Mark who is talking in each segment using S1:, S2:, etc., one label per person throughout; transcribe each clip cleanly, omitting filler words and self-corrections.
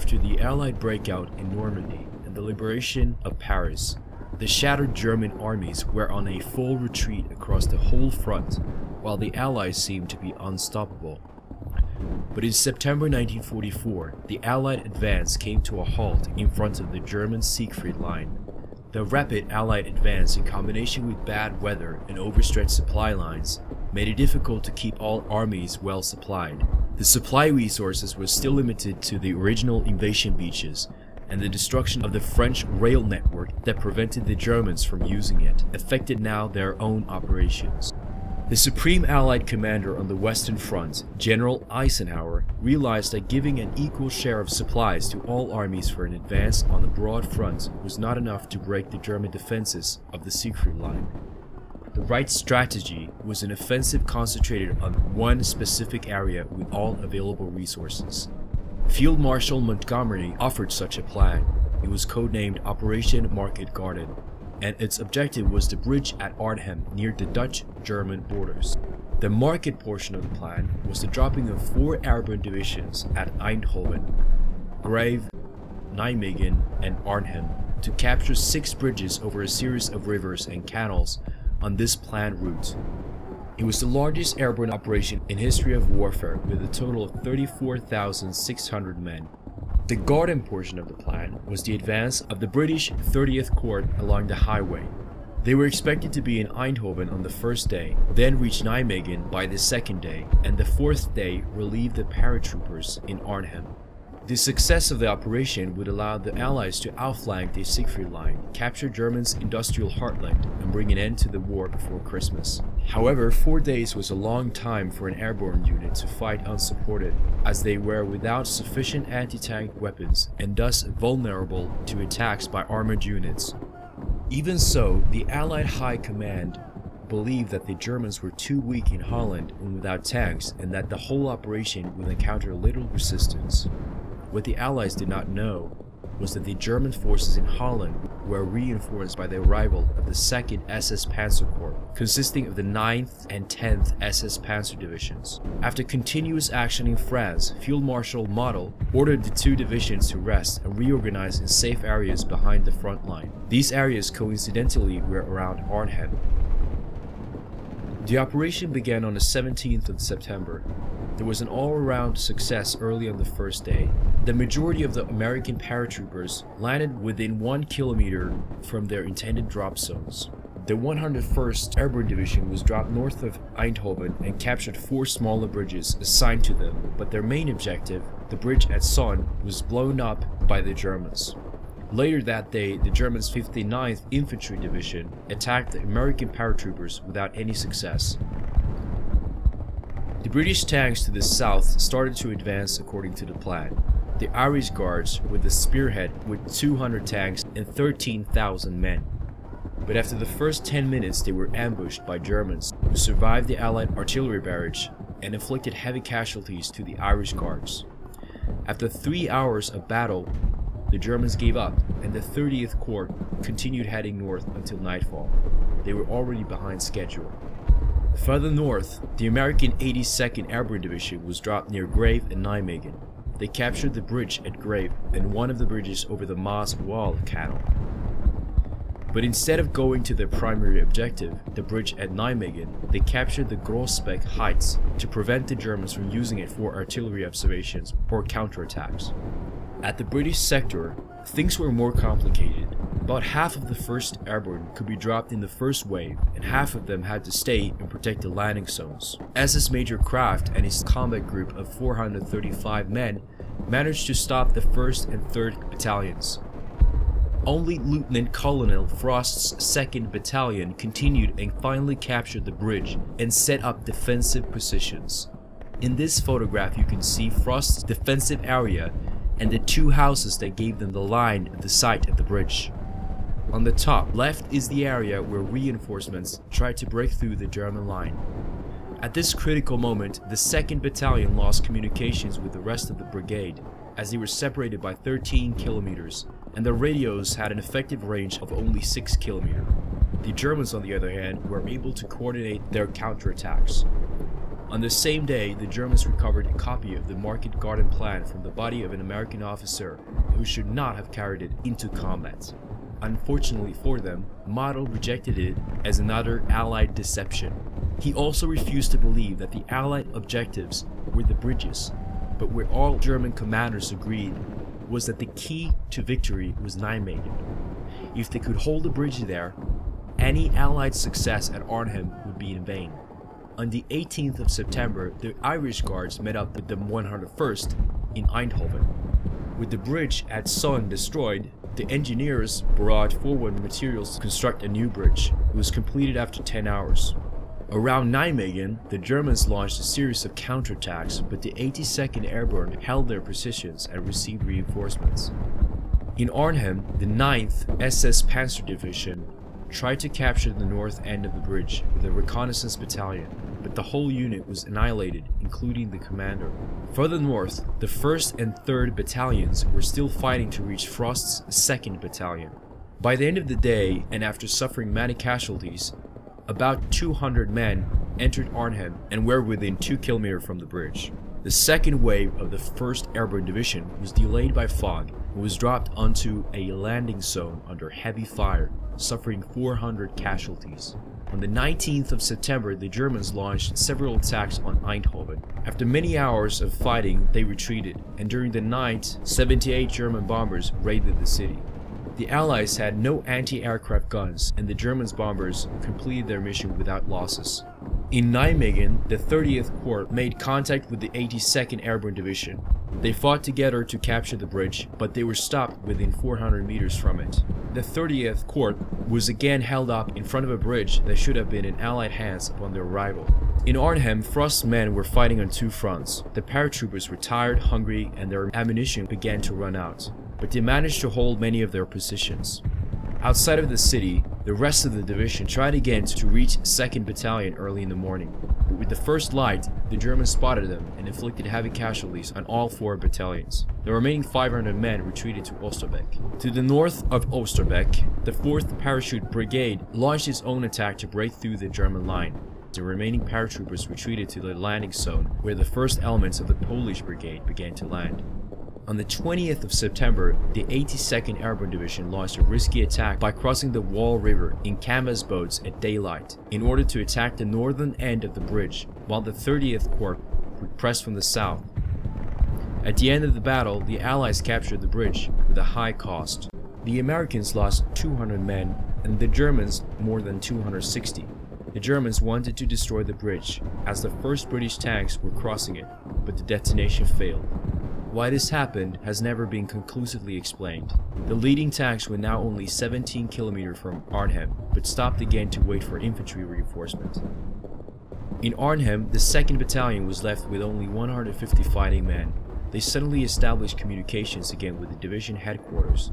S1: after the Allied breakout in Normandy and the liberation of Paris, the shattered German armies were on a full retreat across the whole front, while the Allies seemed to be unstoppable. But in September 1944, the Allied advance came to a halt in front of the German Siegfried Line. The rapid Allied advance, in combination with bad weather and overstretched supply lines, made it difficult to keep all armies well supplied. The supply resources were still limited to the original invasion beaches, and the destruction of the French rail network that prevented the Germans from using it affected now their own operations. The Supreme Allied Commander on the Western Front, General Eisenhower, realized that giving an equal share of supplies to all armies for an advance on a broad front was not enough to break the German defenses of the Siegfried Line. The right strategy was an offensive concentrated on one specific area with all available resources. Field Marshal Montgomery offered such a plan. It was codenamed Operation Market Garden, and its objective was the bridge at Arnhem near the Dutch-German borders. The market portion of the plan was the dropping of 4 airborne divisions at Eindhoven, Grave, Nijmegen, and Arnhem to capture 6 bridges over a series of rivers and canals on this planned route. It was the largest airborne operation in history of warfare, with a total of 34,600 men. The garden portion of the plan was the advance of the British 30th Corps along the highway. They were expected to be in Eindhoven on the first day, then reach Nijmegen by the second day, and the fourth day relieve the paratroopers in Arnhem. The success of the operation would allow the Allies to outflank the Siegfried Line, capture Germany's industrial heartland, and bring an end to the war before Christmas. However, 4 days was a long time for an airborne unit to fight unsupported, as they were without sufficient anti-tank weapons and thus vulnerable to attacks by armored units. Even so, the Allied High Command believed that the Germans were too weak in Holland and without tanks, and that the whole operation would encounter little resistance. What the Allies did not know was that the German forces in Holland were reinforced by the arrival of the 2nd SS Panzer Corps, consisting of the 9th and 10th SS Panzer Divisions. After continuous action in France, Field Marshal Model ordered the 2 divisions to rest and reorganize in safe areas behind the front line. These areas coincidentally were around Arnhem. The operation began on the 17th of September. There was an all-around success early on the first day. The majority of the American paratroopers landed within 1 kilometer from their intended drop zones. The 101st Airborne Division was dropped north of Eindhoven and captured 4 smaller bridges assigned to them, but their main objective, the bridge at Sonn, was blown up by the Germans. Later that day, the Germans' 59th Infantry Division attacked the American paratroopers without any success. The British tanks to the south started to advance according to the plan. The Irish Guards were the spearhead with 200 tanks and 13,000 men. But after the first 10 minutes they were ambushed by Germans, who survived the Allied artillery barrage and inflicted heavy casualties to the Irish Guards. After 3 hours of battle, the Germans gave up, and the 30th Corps continued heading north until nightfall. They were already behind schedule. Further north, the American 82nd Airborne Division was dropped near Grave and Nijmegen. They captured the bridge at Grave and one of the bridges over the Maas Waal Canal. But instead of going to their primary objective, the bridge at Nijmegen, they captured the Groesbeek Heights to prevent the Germans from using it for artillery observations or counterattacks. At the British sector, things were more complicated. About half of the 1st Airborne could be dropped in the first wave, and half of them had to stay and protect the landing zones. SS Major Kraft and his combat group of 435 men managed to stop the 1st and 3rd Battalions. Only Lieutenant Colonel Frost's 2nd Battalion continued and finally captured the bridge and set up defensive positions. In this photograph you can see Frost's defensive area and the 2 houses that gave them the line at the site of the bridge. On the top left is the area where reinforcements tried to break through the German line. At this critical moment, the 2nd Battalion lost communications with the rest of the brigade, as they were separated by 13 kilometers, and their radios had an effective range of only 6 kilometers. The Germans, on the other hand, were able to coordinate their counterattacks. On the same day, the Germans recovered a copy of the Market Garden Plan from the body of an American officer who should not have carried it into combat. Unfortunately for them, Model rejected it as another Allied deception. He also refused to believe that the Allied objectives were the bridges, but where all German commanders agreed was that the key to victory was Nijmegen. If they could hold the bridge there, any Allied success at Arnhem would be in vain. On the 18th of September, the Irish Guards met up with the 101st in Eindhoven. With the bridge at Son destroyed, the engineers brought forward materials to construct a new bridge. It was completed after 10 hours. Around Nijmegen, the Germans launched a series of counterattacks, but the 82nd Airborne held their positions and received reinforcements. In Arnhem, the 9th SS Panzer Division tried to capture the north end of the bridge with a reconnaissance battalion, but the whole unit was annihilated, including the commander. Further north, the 1st and 3rd battalions were still fighting to reach Frost's 2nd battalion. By the end of the day, and after suffering many casualties, about 200 men entered Arnhem and were within 2 kilometers from the bridge. The second wave of the 1st Airborne Division was delayed by fog and was dropped onto a landing zone under heavy fire, suffering 400 casualties. On the 19th of September, the Germans launched several attacks on Eindhoven. After many hours of fighting, they retreated, and during the night, 78 German bombers raided the city. The Allies had no anti-aircraft guns, and the Germans' bombers completed their mission without losses. In Nijmegen, the 30th Corps made contact with the 82nd Airborne Division. They fought together to capture the bridge, but they were stopped within 400 meters from it. The 30th Corps was again held up in front of a bridge that should have been in Allied hands upon their arrival. In Arnhem, Frost's men were fighting on 2 fronts. The paratroopers were tired, hungry, and their ammunition began to run out, but they managed to hold many of their positions. Outside of the city, the rest of the division tried again to reach 2nd Battalion early in the morning, but with the first light, the Germans spotted them and inflicted heavy casualties on all 4 battalions. The remaining 500 men retreated to Oosterbeek. To the north of Oosterbeek, the 4th Parachute Brigade launched its own attack to break through the German line. The remaining paratroopers retreated to the landing zone, where the first elements of the Polish Brigade began to land. On the 20th of September, the 82nd Airborne Division launched a risky attack by crossing the Wall River in canvas boats at daylight in order to attack the northern end of the bridge, while the 30th Corps would press from the south. At the end of the battle, the Allies captured the bridge with a high cost. The Americans lost 200 men and the Germans more than 260. The Germans wanted to destroy the bridge, as the first British tanks were crossing it, but the detonation failed. Why this happened has never been conclusively explained. The leading tanks were now only 17 kilometers from Arnhem, but stopped again to wait for infantry reinforcement. In Arnhem, the 2nd Battalion was left with only 150 fighting men. They suddenly established communications again with the division headquarters.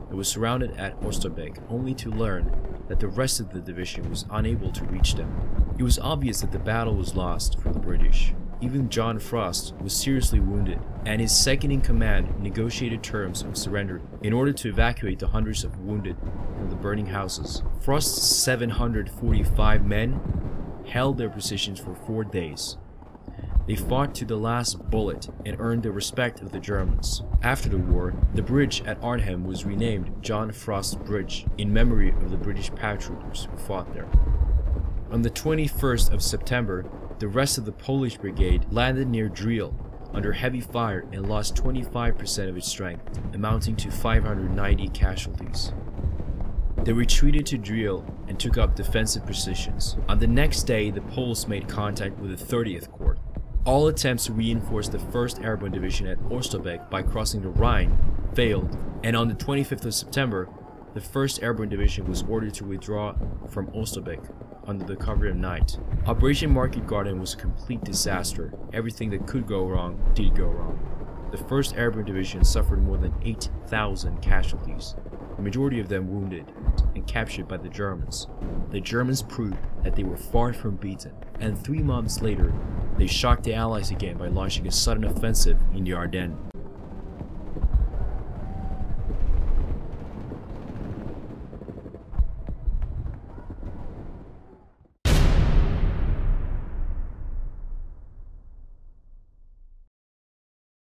S1: It was surrounded at Oosterbeek, only to learn that the rest of the division was unable to reach them. It was obvious that the battle was lost for the British. Even John Frost was seriously wounded, and his second-in-command negotiated terms of surrender in order to evacuate the hundreds of wounded from the burning houses. Frost's 745 men held their positions for 4 days. They fought to the last bullet and earned the respect of the Germans. After the war, the bridge at Arnhem was renamed John Frost Bridge in memory of the British paratroopers who fought there. On the 21st of September, the rest of the Polish Brigade landed near Driel under heavy fire and lost 25% of its strength, amounting to 590 casualties. They retreated to Driel and took up defensive positions. On the next day, the Poles made contact with the 30th Corps. All attempts to reinforce the 1st Airborne Division at Oosterbeek by crossing the Rhine failed, and on the 25th of September, the 1st Airborne Division was ordered to withdraw from Oosterbeek under the cover of night. Operation Market Garden was a complete disaster. Everything that could go wrong did go wrong. The 1st Airborne Division suffered more than 8,000 casualties, the majority of them wounded and captured by the Germans. The Germans proved that they were far from beaten, and 3 months later, they shocked the Allies again by launching a sudden offensive in the Ardennes.